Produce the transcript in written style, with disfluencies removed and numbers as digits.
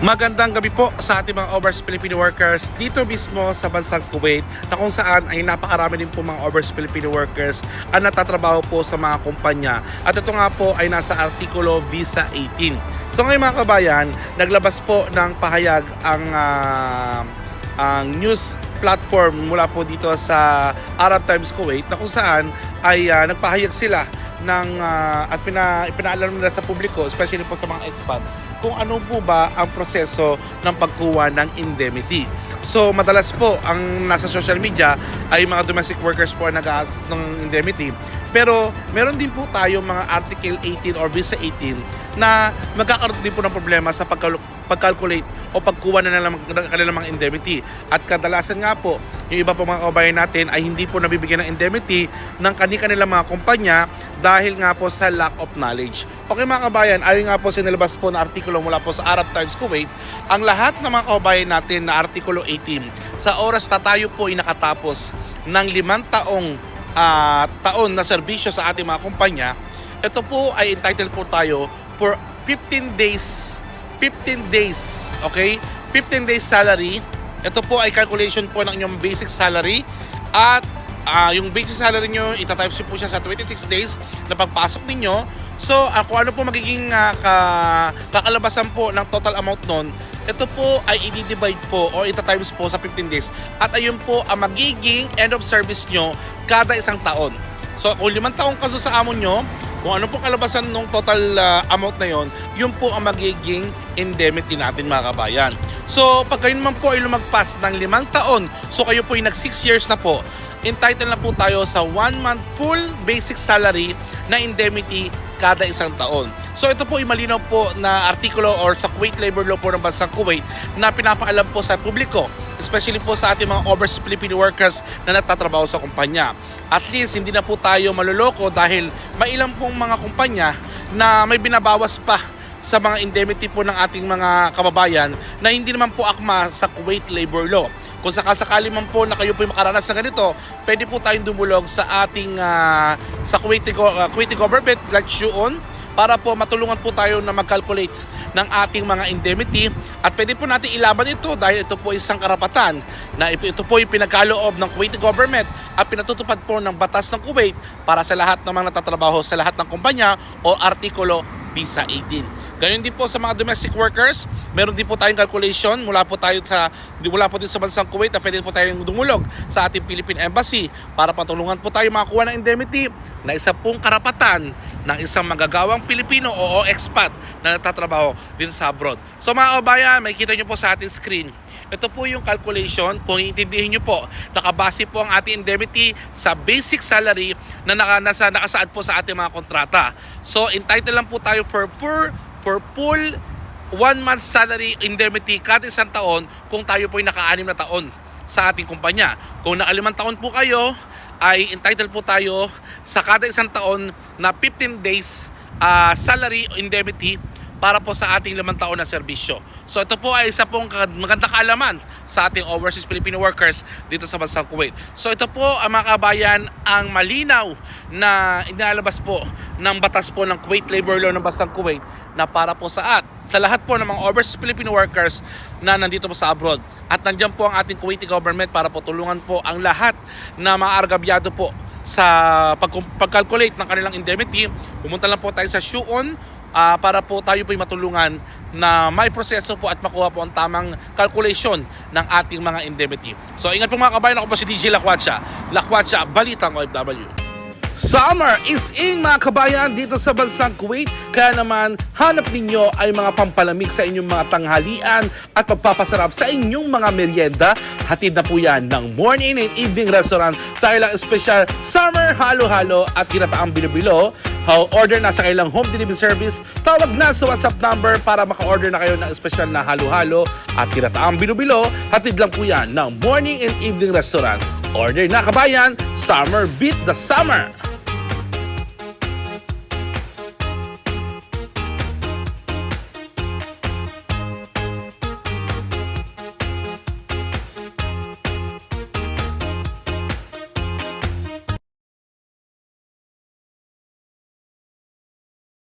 Magandang gabi po sa ating mga overseas Filipino workers dito mismo sa bansang Kuwait, na kung saan ay napakarami din po mga overseas Filipino workers ang natatrabaho po sa mga kumpanya. At ito nga po ay nasa artikulo Visa 18. So ngayon mga kabayan, naglabas po ng pahayag ang news platform mula po dito sa Arab Times Kuwait, na kung saan ay nagpahayag sila ng at pinaalam nila sa publiko, especially po sa mga expat, kung ano po ba ang proseso ng pagkuha ng indemnity. So madalas po ang nasa social media ay mga domestic workers po ang nag-aas ng indemnity. Pero meron din po tayo mga Article 18 or Visa 18 na magkakaroon din po ng problema sa pag-calculate o pagkuha na ng kanilang mga indemnity. At kadalasan nga po, yung iba po mga kabayan natin ay hindi po nabibigyan ng indemnity ng kanilang mga kumpanya dahil nga po sa lack of knowledge. Okay mga kabayan, ayon nga po sinilabas po na artikulo mula po sa Arab Times Kuwait, ang lahat ng mga kabayan natin na artikulo 18, sa oras na tayo po ay nakatapos ng 5 taon na serbisyo sa ating mga kumpanya, ito po ay entitled po tayo for 15 days, okay? 15 days salary. Ito po ay calculation po ng inyong basic salary, at yung basic salary nyo, itatypes po siya sa 26 days na pagpasok ninyo. So, kung ano po magiging kakalabasan po ng total amount nun, ito po ay i-divide po o ita-times po sa 15 days. At ayun po ang magiging end of service nyo kada isang taon. So, kung 5 taong kaso sa amo nyo, kung ano po kalabasan ng total amount na yon, yun po ang magiging indemnity natin mga kabayan. So, pag kayo naman po ay lumagpas ng 5 taon, so kayo po ay nag 6 years na po, entitled na po tayo sa 1 month full basic salary na indemnity kada isang taon. So ito po ay malinaw po na artikulo or sa Kuwait Labor Law po ng bansang Kuwait na pinapaalam po sa publiko, especially po sa ating mga overseas Filipino workers na nagtatrabaho sa kumpanya. At least hindi na po tayo maluloko dahil may ilang pong mga kumpanya na may binabawas pa sa mga indemnity po ng ating mga kababayan na hindi naman po akma sa Kuwait Labor Law. Kung sakasakali man po na kayo po makaranas ng ganito, pwede po tayong dumulog sa ating sa Kuwaiti government like SHUON, para po matulungan po tayo na mag-calculate ng ating mga indemnity, at pwede po natin ilaban ito dahil ito po isang karapatan na ito po yung pinagkaloob ng Kuwaiti government at pinatutupad po ng batas ng Kuwait para sa lahat ng mga natatrabaho sa lahat ng kumpanya o artikulo Visa 18. Ganyan din po sa mga domestic workers, meron din po tayong calculation mula po din sa bansang Kuwait na pwede po tayong dumulog sa ating Philippine Embassy para patulungan po tayo makakuha ng indemnity na isa pong karapatan ng isang magagawang Pilipino o expat na nagtatrabaho dito sa abroad. So mga kabayan, makikita nyo po sa ating screen, ito po yung calculation. Kung iintindihin nyo po, nakabase po ang ating indemnity sa basic salary na nakasaad po sa ating mga kontrata. So entitled lang po tayo for full 1 month salary indemnity kada isang taon kung tayo po ay naka-6 na taon sa ating kumpanya. Kung naka-5 taon po kayo, ay entitled po tayo sa kada isang taon na 15 days salary indemnity para po sa ating 5 taon na serbisyo. So ito po ay isa pong magandang kaalaman sa ating overseas Filipino workers dito sa bansang Kuwait. So ito po ang mga kabayan, ang malinaw na inalabas po ng batas po ng Kuwait Labor Law ng bansang Kuwait na para po sa lahat po ng mga overseas Filipino workers na nandito po sa abroad. At nandiyan po ang ating Kuwaiti government para po tulungan po ang lahat na mga argabyado po sa pag-calculate ng kanilang indemnity. Pumunta lang po tayo sa SHUON para po tayo po'y matulungan na may proseso po at makuha po ang tamang calculation ng ating mga indemnity. So ingat po mga kabayan, ako po si DJ Lakwatsa, Balitang OFW. Summer is in mga kabayan dito sa bansang Kuwait, kaya naman hanap ninyo ay mga pampalamig sa inyong mga tanghalian at pagpapasarap sa inyong mga merienda. Hatid na po yan ng morning and evening restaurant sa ilang special summer halo-halo at kinataang bilo-bilo. Order na sa kailang home delivery service. Tawag na sa WhatsApp number para maka-order na kayo ng special na halo-halo at kinataang bilo-bilo. Hatid lang po yan ng morning and evening restaurant. Order na kabayan, summer beat the summer!